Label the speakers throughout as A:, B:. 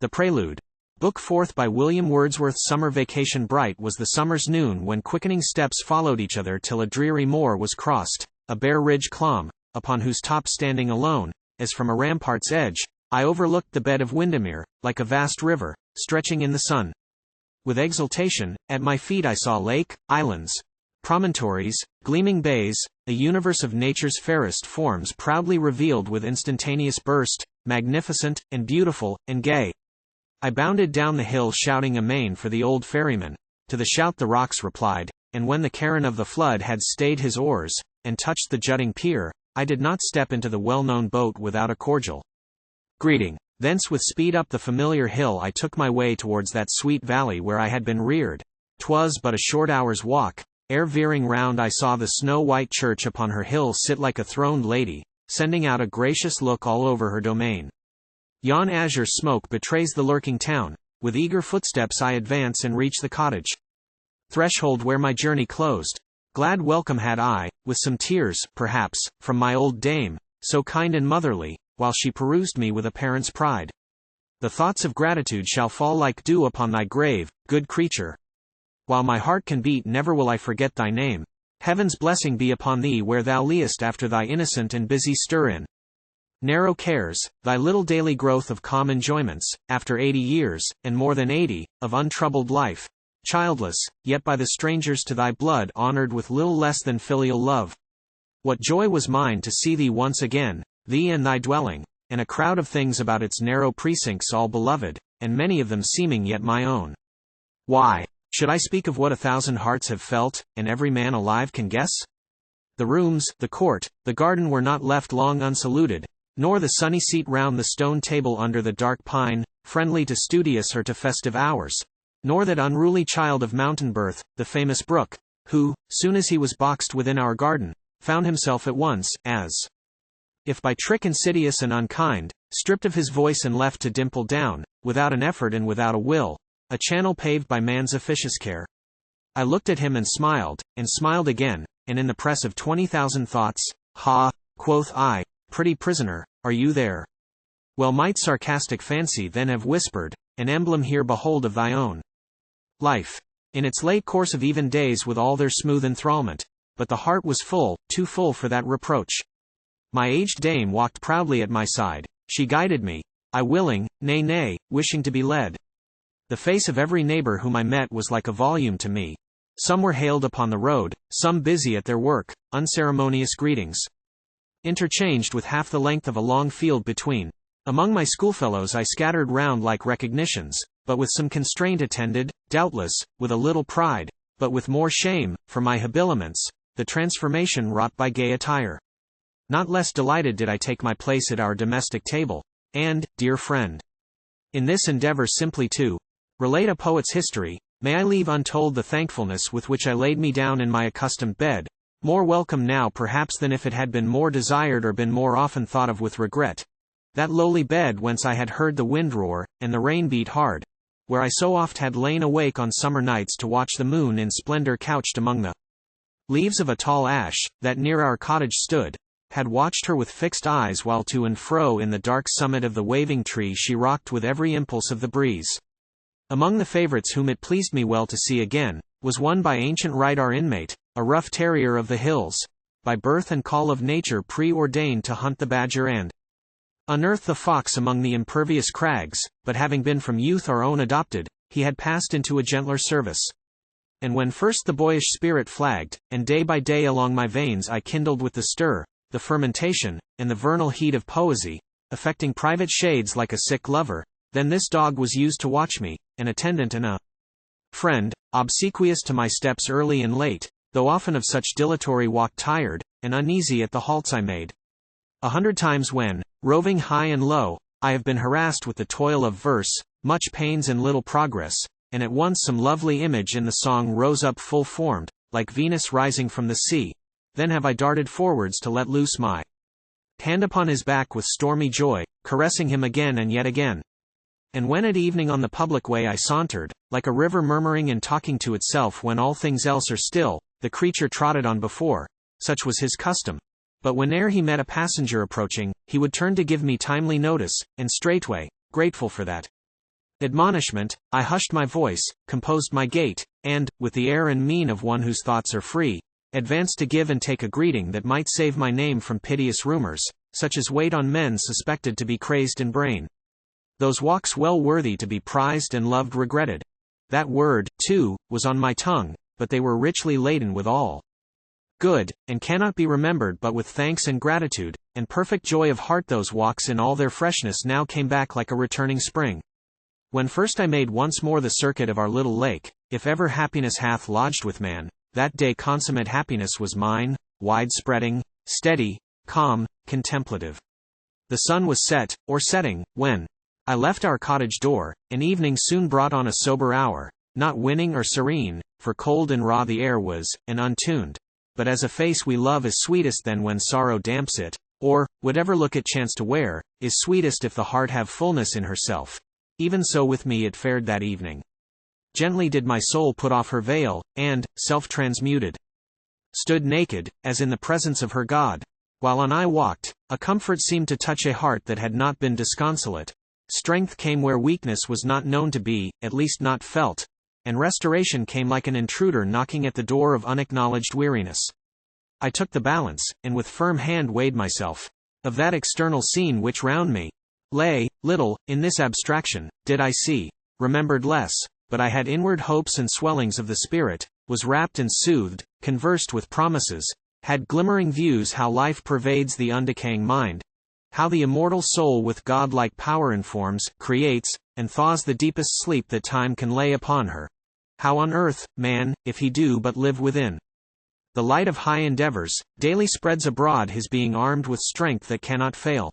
A: The Prelude. Book 4th by William Wordsworth. Summer vacation. Bright was the summer's noon when quickening steps followed each other till a dreary moor was crossed, a bare ridge clomb, upon whose top standing alone, as from a rampart's edge, I overlooked the bed of Windermere, like a vast river, stretching in the sun. With exultation, at my feet I saw lake, islands, promontories, gleaming bays, a universe of nature's fairest forms proudly revealed with instantaneous burst, magnificent, and beautiful, and gay. I bounded down the hill shouting amain for the old ferryman. To the shout the rocks replied, and when the Charon of the flood had stayed his oars, and touched the jutting pier, I did not step into the well-known boat without a cordial greeting. Thence with speed up the familiar hill I took my way towards that sweet valley where I had been reared. 'Twas but a short hour's walk, ere veering round I saw the snow-white church upon her hill sit like a throned lady, sending out a gracious look all over her domain. Yon azure smoke betrays the lurking town. With eager footsteps I advance and reach the cottage threshold where my journey closed. Glad welcome had I, with some tears, perhaps, from my old dame, so kind and motherly, while she perused me with a parent's pride. The thoughts of gratitude shall fall like dew upon thy grave, good creature. While my heart can beat never will I forget thy name. Heaven's blessing be upon thee where thou liest after thy innocent and busy stir in narrow cares, thy little daily growth of calm enjoyments, after 80 years, and more than 80, of untroubled life, childless, yet by the strangers to thy blood honored with little less than filial love. What joy was mine to see thee once again, thee and thy dwelling, and a crowd of things about its narrow precincts all beloved, and many of them seeming yet my own. Why, should I speak of what 1,000 hearts have felt, and every man alive can guess? The rooms, the court, the garden were not left long unsaluted, nor the sunny seat round the stone table under the dark pine, friendly to studious or to festive hours, nor that unruly child of mountain birth, the famous Brook, who, soon as he was boxed within our garden, found himself at once, as if by trick insidious and unkind, stripped of his voice and left to dimple down, without an effort and without a will, a channel paved by man's officious care. I looked at him and smiled again, and in the press of 20,000 thoughts, ha, quoth I, pretty prisoner, are you there? Well might sarcastic fancy then have whispered, an emblem here behold of thy own life, in its late course of even days with all their smooth enthrallment, but the heart was full, too full for that reproach. My aged dame walked proudly at my side, she guided me, I willing, nay, wishing to be led. The face of every neighbor whom I met was like a volume to me. Some were hailed upon the road, some busy at their work, unceremonious greetings interchanged with half the length of a long field between. Among my schoolfellows I scattered round like recognitions, but with some constraint attended, doubtless, with a little pride, but with more shame, for my habiliments, the transformation wrought by gay attire. Not less delighted did I take my place at our domestic table, and, dear friend, in this endeavor simply to relate a poet's history, may I leave untold the thankfulness with which I laid me down in my accustomed bed, more welcome now perhaps than if it had been more desired or been more often thought of with regret. That lowly bed whence I had heard the wind roar, and the rain beat hard, where I so oft had lain awake on summer nights to watch the moon in splendor couched among the leaves of a tall ash, that near our cottage stood, had watched her with fixed eyes while to and fro in the dark summit of the waving tree she rocked with every impulse of the breeze. Among the favorites whom it pleased me well to see again, was one by ancient right our inmate, a rough terrier of the hills, by birth and call of nature preordained to hunt the badger and unearth the fox among the impervious crags, but having been from youth our own adopted, he had passed into a gentler service. And when first the boyish spirit flagged, and day by day along my veins I kindled with the stir, the fermentation, and the vernal heat of poesy, affecting private shades like a sick lover, then this dog was used to watch me, an attendant and a friend, obsequious to my steps early and late, though often of such dilatory walk tired, and uneasy at the halts I made. 100 times when, roving high and low, I have been harassed with the toil of verse, much pains and little progress, and at once some lovely image in the song rose up full formed, like Venus rising from the sea, then have I darted forwards to let loose my hand upon his back with stormy joy, caressing him again and yet again. And when at evening on the public way I sauntered, like a river murmuring and talking to itself when all things else are still, the creature trotted on before, such was his custom. But whene'er he met a passenger approaching, he would turn to give me timely notice, and straightway, grateful for that admonishment, I hushed my voice, composed my gait, and, with the air and mien of one whose thoughts are free, advanced to give and take a greeting that might save my name from piteous rumors, such as wait on men suspected to be crazed in brain. Those walks well worthy to be prized and loved regretted. That word, too, was on my tongue, but they were richly laden with all good, and cannot be remembered but with thanks and gratitude, and perfect joy of heart. Those walks in all their freshness now came back like a returning spring. When first I made once more the circuit of our little lake, if ever happiness hath lodged with man, that day consummate happiness was mine, wide-spreading, steady, calm, contemplative. The sun was set, or setting, when I left our cottage door, and evening soon brought on a sober hour, not winning or serene, for cold and raw the air was, and untuned, but as a face we love is sweetest then when sorrow damps it, or, whatever look it chance to wear, is sweetest if the heart have fullness in herself. Even so with me it fared that evening. Gently did my soul put off her veil, and, self-transmuted, stood naked, as in the presence of her God. While on I walked, a comfort seemed to touch a heart that had not been disconsolate. Strength came where weakness was not known to be, at least not felt, and restoration came like an intruder knocking at the door of unacknowledged weariness. I took the balance, and with firm hand weighed myself. Of that external scene which round me lay, little, in this abstraction, did I see, remembered less, but I had inward hopes and swellings of the spirit, was rapt and soothed, conversed with promises, had glimmering views how life pervades the undecaying mind, how the immortal soul with God-like power informs, creates, and thaws the deepest sleep that time can lay upon her. How on earth, man, if he do but live within the light of high endeavors, daily spreads abroad his being armed with strength that cannot fail.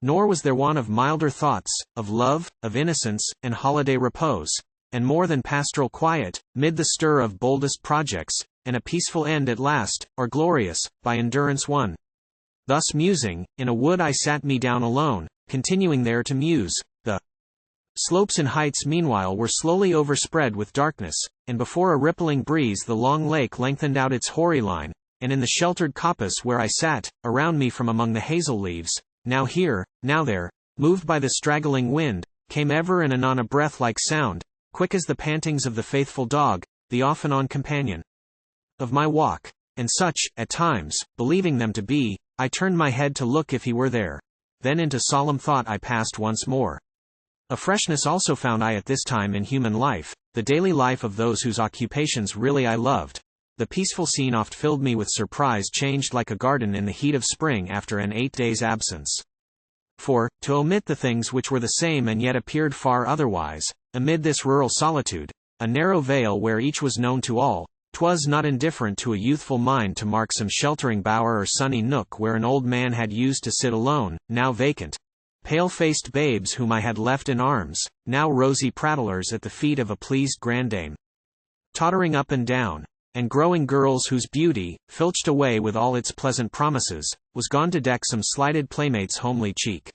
A: Nor was there want of milder thoughts, of love, of innocence, and holiday repose, and more than pastoral quiet, mid the stir of boldest projects, and a peaceful end at last, or glorious, by endurance won. Thus musing, in a wood I sat me down alone, continuing there to muse. The slopes and heights meanwhile were slowly overspread with darkness, and before a rippling breeze the long lake lengthened out its hoary line, and in the sheltered coppice where I sat, around me from among the hazel leaves, now here, now there, moved by the straggling wind, came ever and anon a breath-like sound, quick as the pantings of the faithful dog, the off-and-on companion of my walk. And such, at times, believing them to be, I turned my head to look if he were there. Then into solemn thought I passed once more. A freshness also found I at this time in human life, the daily life of those whose occupations really I loved. The peaceful scene oft filled me with surprise, changed like a garden in the heat of spring after an 8 days' absence. For, to omit the things which were the same and yet appeared far otherwise, amid this rural solitude, a narrow vale where each was known to all, 'twas not indifferent to a youthful mind to mark some sheltering bower or sunny nook where an old man had used to sit alone, now vacant. Pale-faced babes whom I had left in arms, now rosy prattlers at the feet of a pleased grandame, tottering up and down, and growing girls whose beauty, filched away with all its pleasant promises, was gone to deck some slighted playmate's homely cheek.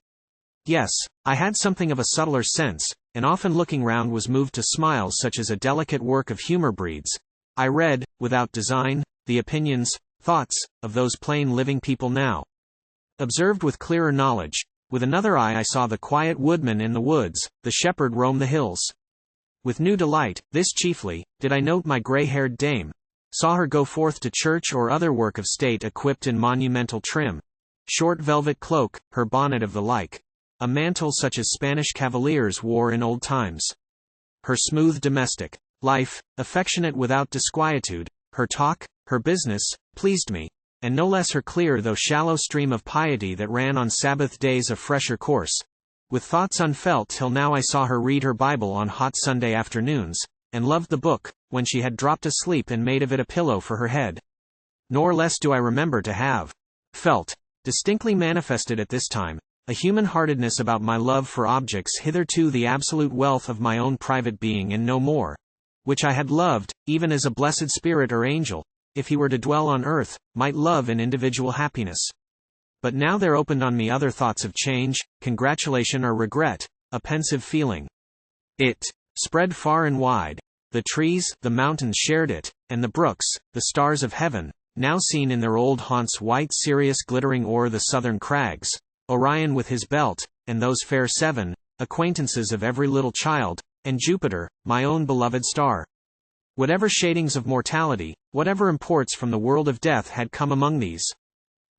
A: Yes, I had something of a subtler sense, and often looking round was moved to smiles such as a delicate work of humor breeds. I read, without design, the opinions, thoughts, of those plain living people now. Observed with clearer knowledge, with another eye I saw the quiet woodman in the woods, the shepherd roam the hills. With new delight, this chiefly, did I note my grey-haired dame. Saw her go forth to church or other work of state equipped in monumental trim. Short velvet cloak, her bonnet of the like. A mantle such as Spanish cavaliers wore in old times. Her smooth domestic life, affectionate without disquietude, her talk, her business, pleased me, and no less her clear though shallow stream of piety that ran on Sabbath days a fresher course. With thoughts unfelt till now I saw her read her Bible on hot Sunday afternoons, and loved the book, when she had dropped asleep and made of it a pillow for her head. Nor less do I remember to have felt, distinctly manifested at this time, a human-heartedness about my love for objects hitherto the absolute wealth of my own private being and no more, which I had loved, even as a blessed spirit or angel, if he were to dwell on earth, might love an individual happiness. But now there opened on me other thoughts of change, congratulation or regret, a pensive feeling. It spread far and wide. The trees, the mountains shared it, and the brooks, the stars of heaven, now seen in their old haunts white Sirius glittering o'er the southern crags, Orion with his belt, and those fair seven, acquaintances of every little child, and Jupiter, my own beloved star. Whatever shadings of mortality, whatever imports from the world of death had come among these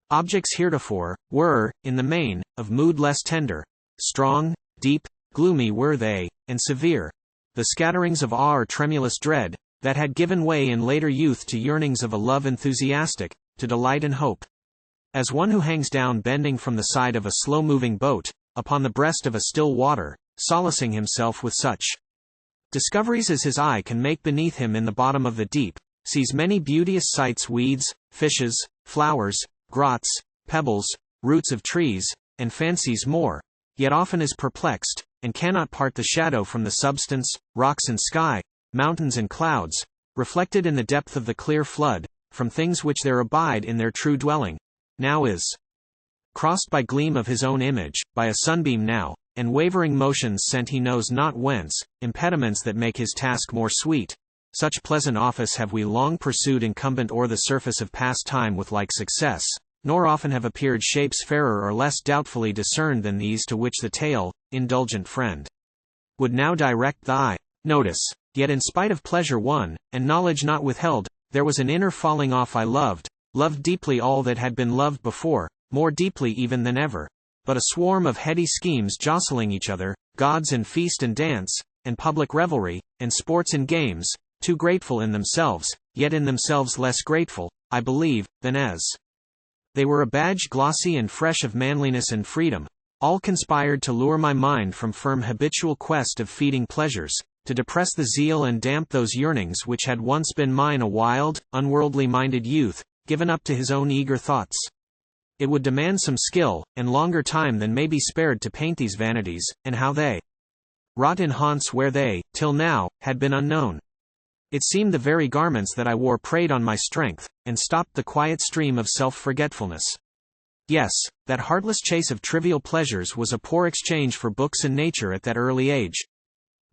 A: objects heretofore, were, in the main, of mood less tender. Strong, deep, gloomy were they, and severe. The scatterings of awe or tremulous dread, that had given way in later youth to yearnings of a love enthusiastic, to delight and hope. As one who hangs down bending from the side of a slow-moving boat, upon the breast of a still water, solacing himself with such discoveries as his eye can make beneath him in the bottom of the deep, sees many beauteous sights, weeds, fishes, flowers, grots, pebbles, roots of trees, and fancies more, yet often is perplexed, and cannot part the shadow from the substance, rocks and sky, mountains and clouds, reflected in the depth of the clear flood, from things which there abide in their true dwelling, now is crossed by gleam of his own image, by a sunbeam now, and wavering motions sent he knows not whence, impediments that make his task more sweet. Such pleasant office have we long pursued incumbent o'er the surface of past time with like success, nor often have appeared shapes fairer or less doubtfully discerned than these to which the tale, indulgent friend, would now direct thy notice. Yet in spite of pleasure won, and knowledge not withheld, there was an inner falling off. I loved deeply all that had been loved before, more deeply even than ever. But a swarm of heady schemes jostling each other, gods and feast and dance, and public revelry, and sports and games, too grateful in themselves, yet in themselves less grateful, I believe, than as they were a badge glossy and fresh of manliness and freedom, all conspired to lure my mind from firm habitual quest of feeding pleasures, to depress the zeal and damp those yearnings which had once been mine, a wild, unworldly-minded youth, given up to his own eager thoughts. It would demand some skill, and longer time than may be spared to paint these vanities, and how they wrought in haunts where they, till now, had been unknown. It seemed the very garments that I wore preyed on my strength, and stopped the quiet stream of self-forgetfulness. Yes, that heartless chase of trivial pleasures was a poor exchange for books and nature at that early age.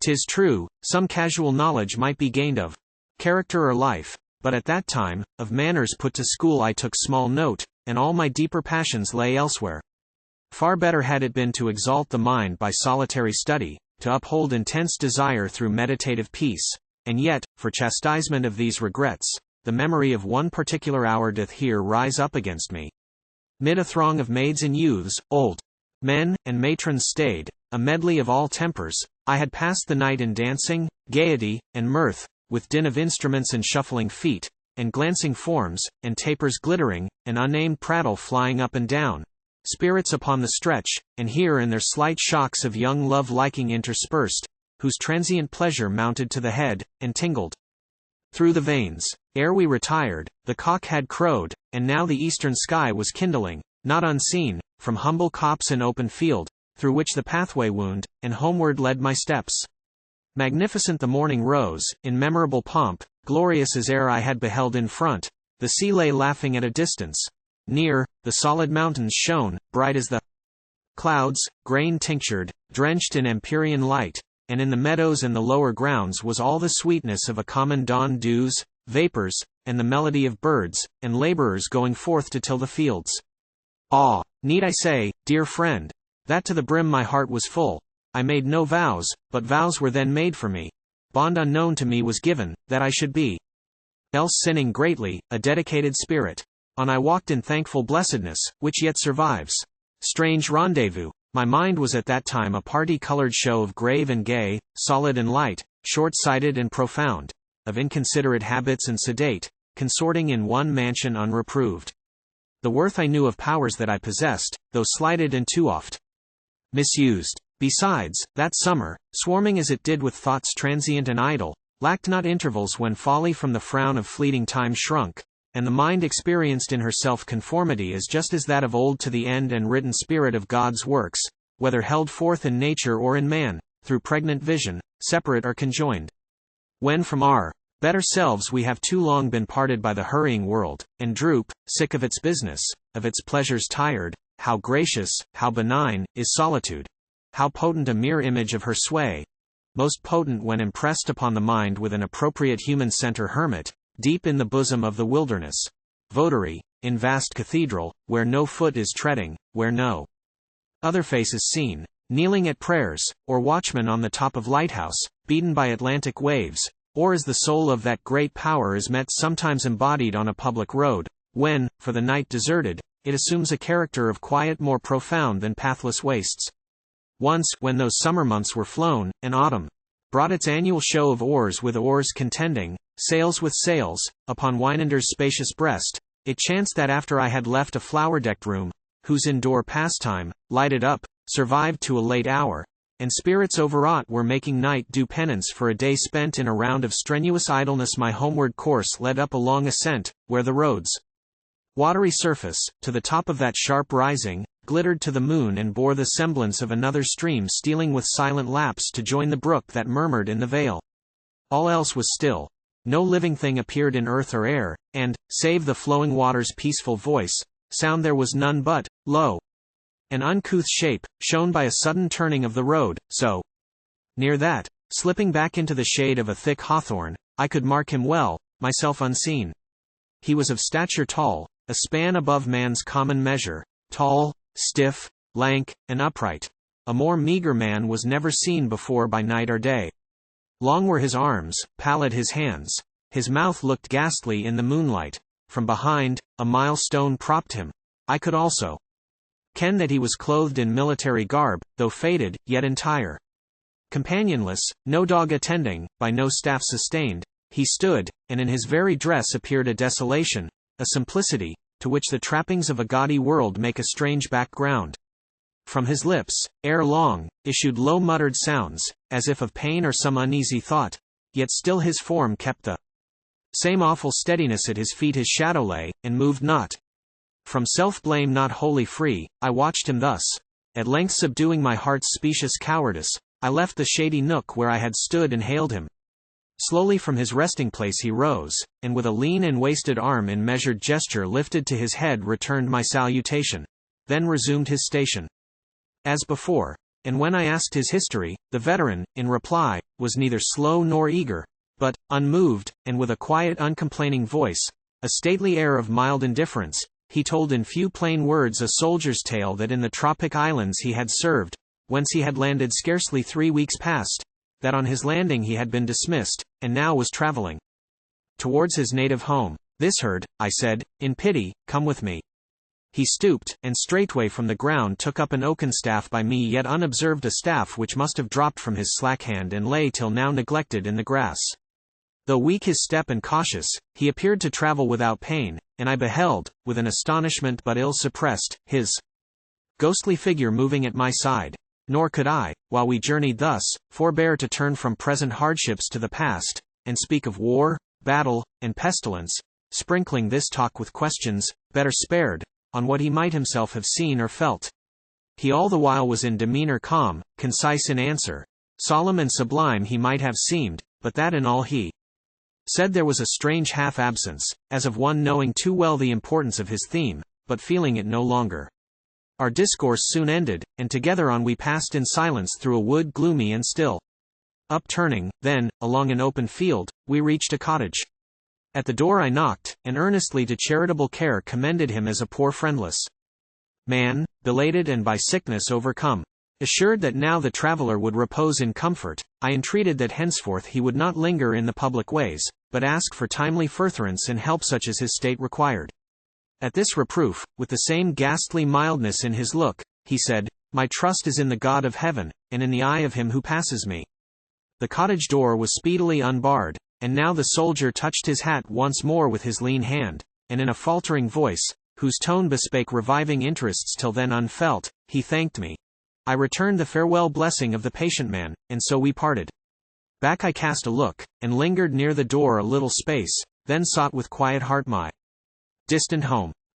A: 'Tis true, some casual knowledge might be gained of character or life, but at that time, of manners put to school I took small note, and all my deeper passions lay elsewhere. Far better had it been to exalt the mind by solitary study, to uphold intense desire through meditative peace, and yet, for chastisement of these regrets, the memory of one particular hour doth here rise up against me. Mid a throng of maids and youths, old men, and matrons staid, a medley of all tempers, I had passed the night in dancing, gaiety, and mirth, with din of instruments and shuffling feet, and glancing forms, and tapers glittering, and unnamed prattle flying up and down, spirits upon the stretch, and here and there slight shocks of young love-liking interspersed, whose transient pleasure mounted to the head, and tingled through the veins. Ere we retired, the cock had crowed, and now the eastern sky was kindling, not unseen, from humble copse and open field, through which the pathway wound, and homeward led my steps. Magnificent the morning rose, in memorable pomp, glorious as e'er I had beheld in front. The sea lay laughing at a distance. Near, the solid mountains shone, bright as the clouds, grain-tinctured, drenched in empyrean light, and in the meadows and the lower grounds was all the sweetness of a common dawn, dews, vapors, and the melody of birds, and laborers going forth to till the fields. Ah, need I say, dear friend, that to the brim my heart was full. I made no vows, but vows were then made for me. Bond unknown to me was given, that I should be, else sinning greatly, a dedicated spirit. On I walked in thankful blessedness, which yet survives. Strange rendezvous. My mind was at that time a party-colored show of grave and gay, solid and light, short-sighted and profound, of inconsiderate habits and sedate, consorting in one mansion unreproved. The worth I knew of powers that I possessed, though slighted and too oft misused. Besides, that summer, swarming as it did with thoughts transient and idle, lacked not intervals when folly from the frown of fleeting time shrunk, and the mind experienced in her self-conformity as just as that of old to the end and written spirit of God's works, whether held forth in nature or in man, through pregnant vision, separate or conjoined. When from our better selves we have too long been parted by the hurrying world, and droop, sick of its business, of its pleasures tired, how gracious, how benign, is solitude. How potent a mere image of her sway! Most potent when impressed upon the mind with an appropriate human center. Hermit, deep in the bosom of the wilderness. Votary, in vast cathedral, where no foot is treading, where no other face is seen. kneeling at prayers, or watchman on the top of lighthouse, beaten by Atlantic waves, or as the soul of that great power is met sometimes embodied on a public road, when, for the night deserted, it assumes a character of quiet more profound than pathless wastes. Once, when those summer months were flown, and autumn brought its annual show of oars with oars contending, sails with sails, upon Wynander's spacious breast, it chanced that after I had left a flower-decked room, whose indoor pastime, lighted up, survived to a late hour, and spirits overwrought were making night do penance for a day spent in a round of strenuous idleness, my homeward course led up a long ascent, where the road's watery surface, to the top of that sharp rising, glittered to the moon and bore the semblance of another stream stealing with silent laps to join the brook that murmured in the vale. All else was still. No living thing appeared in earth or air, and, save the flowing water's peaceful voice, sound there was none but, lo! An uncouth shape, shown by a sudden turning of the road, so near that, slipping back into the shade of a thick hawthorn, I could mark him well, myself unseen. He was of stature tall, a span above man's common measure, tall, stiff, lank, and upright. A more meagre man was never seen before by night or day. Long were his arms, pallid his hands. His mouth looked ghastly in the moonlight. From behind, a milestone propped him. I could also ken that he was clothed in military garb, though faded, yet entire. Companionless, no dog attending, by no staff sustained, he stood, and in his very dress appeared a desolation, a simplicity, to which the trappings of a gaudy world make a strange background. From his lips, ere long, issued low muttered sounds, as if of pain or some uneasy thought, yet still his form kept the same awful steadiness. At his feet his shadow lay, and moved not. From self-blame not wholly free, I watched him thus. At length subduing my heart's specious cowardice, I left the shady nook where I had stood and hailed him. Slowly from his resting place he rose, and with a lean and wasted arm in measured gesture lifted to his head returned my salutation, then resumed his station as before, and when I asked his history, the veteran, in reply, was neither slow nor eager, but, unmoved, and with a quiet uncomplaining voice, a stately air of mild indifference, he told in few plain words a soldier's tale that in the tropic islands he had served, whence he had landed scarcely 3 weeks past, that on his landing he had been dismissed, and now was traveling towards his native home. This heard, I said, in pity, come with me. He stooped, and straightway from the ground took up an oaken staff, by me yet unobserved, a staff which must have dropped from his slack hand and lay till now neglected in the grass. Though weak his step and cautious, he appeared to travel without pain, and I beheld, with an astonishment but ill suppressed, his ghostly figure moving at my side. Nor could I, while we journeyed thus, forbear to turn from present hardships to the past, and speak of war, battle, and pestilence, sprinkling this talk with questions, better spared, on what he might himself have seen or felt. He all the while was in demeanor calm, concise in answer. Solemn and sublime he might have seemed, but that in all he said there was a strange half-absence, as of one knowing too well the importance of his theme, but feeling it no longer. Our discourse soon ended, and together on we passed in silence through a wood gloomy and still. Upturning, then, along an open field, we reached a cottage. At the door I knocked, and earnestly to charitable care commended him as a poor friendless man, belated and by sickness overcome. Assured that now the traveler would repose in comfort, I entreated that henceforth he would not linger in the public ways, but ask for timely furtherance and help such as his state required. At this reproof, with the same ghastly mildness in his look, he said, "My trust is in the God of heaven, and in the eye of him who passes me." The cottage door was speedily unbarred, and now the soldier touched his hat once more with his lean hand, and in a faltering voice, whose tone bespake reviving interests till then unfelt, he thanked me. I returned the farewell blessing of the patient man, and so we parted. Back I cast a look, and lingered near the door a little space, then sought with quiet heart my distant home.